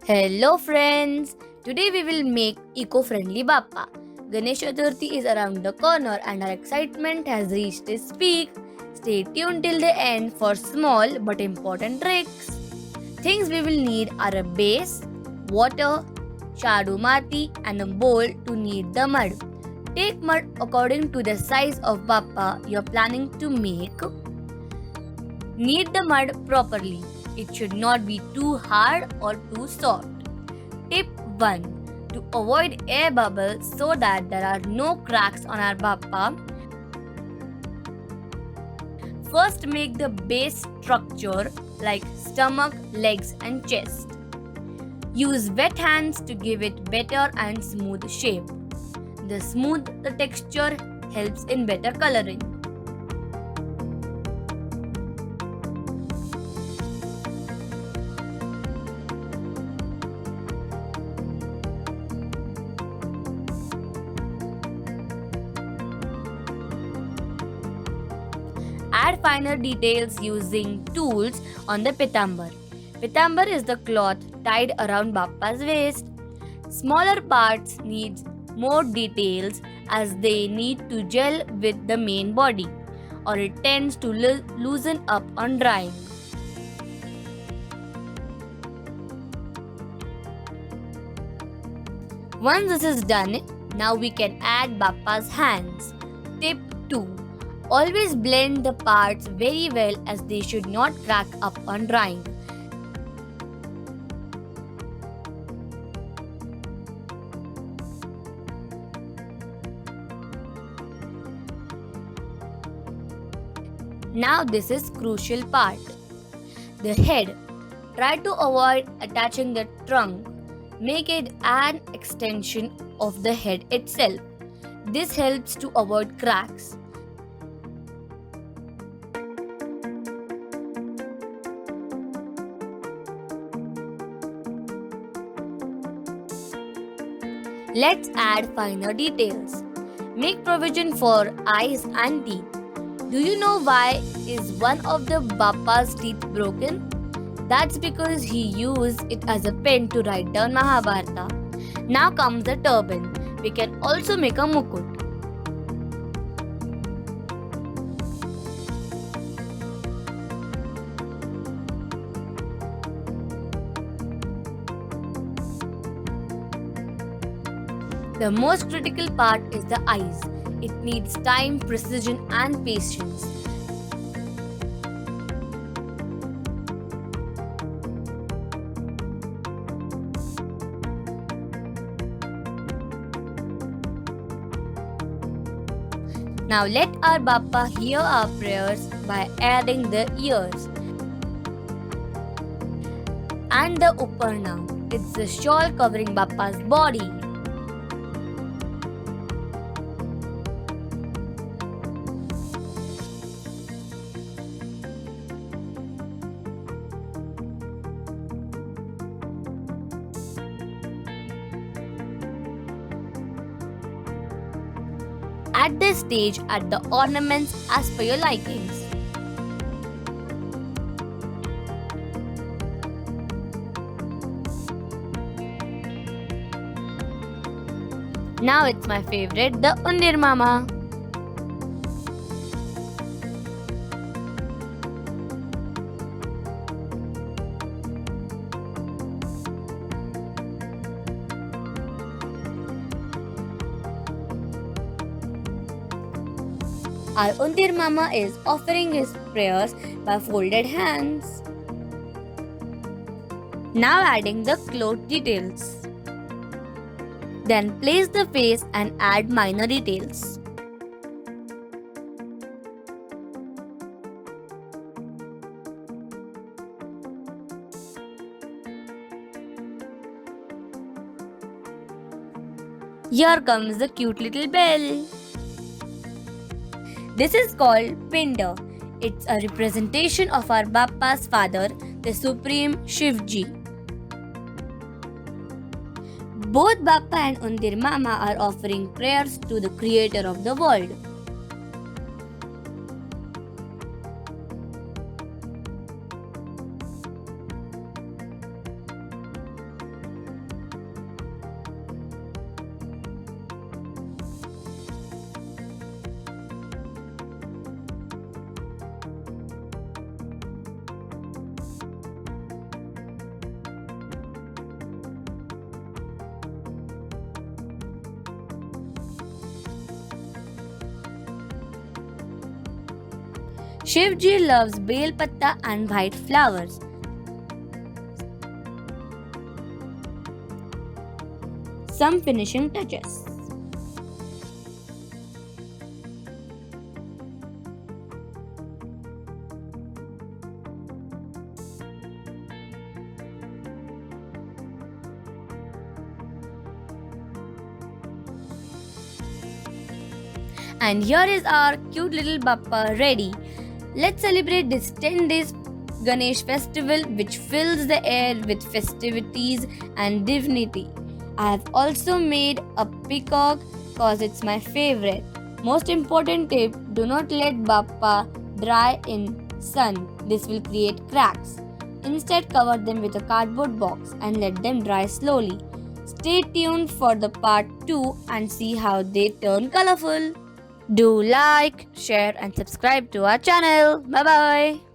Hello friends! Today we will make eco-friendly Bappa. Ganesha Chaturthi is around the corner and our excitement has reached its peak. Stay tuned till the end for small but important tricks. Things we will need are a base, water, shadow mati and a bowl to knead the mud. Take mud according to the size of Bappa you are planning to make. Knead the mud properly. It should not be too hard or too soft. Tip 1. To avoid air bubbles so that there are no cracks on our bappa, first make the base structure like stomach, legs and chest. Use wet hands to give it better and smooth shape. The smooth texture helps in better coloring. Add finer details using tools on the pitambar. Pitambar is the cloth tied around Bappa's waist. Smaller parts need more details as they need to gel with the main body or it tends to loosen up on drying. Once this is done, now we can add Bappa's hands. Tip 2. Always blend the parts very well as they should not crack up on drying. Now this is crucial part. The head. Try to avoid attaching the trunk. Make it an extension of the head itself. This helps to avoid cracks. Let's add finer details. Make provision for eyes and teeth. Do you know why is one of the Bappa's teeth broken? That's because he used it as a pen to write down Mahabharata. Now comes the turban. We can also make a mukut. The most critical part is the eyes. It needs time, precision and patience. Now let our Bappa hear our prayers by adding the ears and the upparna. It's the shawl covering Bappa's body. At this stage, add the ornaments as per your likings. Now it's my favorite, the Undir Mama. Our Undir Mama is offering his prayers by folded hands. Now adding the cloth details. Then place the face and add minor details. Here comes the cute little bell. This is called Pinder. It's a representation of our Bappa's father, the Supreme Shivji. Both Bappa and Undir Mama are offering prayers to the creator of the world. Shivji loves bel patta and white flowers. Some finishing touches. And here is our cute little Bappa ready. Let's celebrate this 10 days Ganesh festival which fills the air with festivities and divinity. I have also made a peacock cause it's my favorite. Most important tip, do not let Bappa dry in sun. This will create cracks. Instead, cover them with a cardboard box and let them dry slowly. Stay tuned for the part 2 and see how they turn colorful. Do like, share and subscribe to our channel. Bye bye.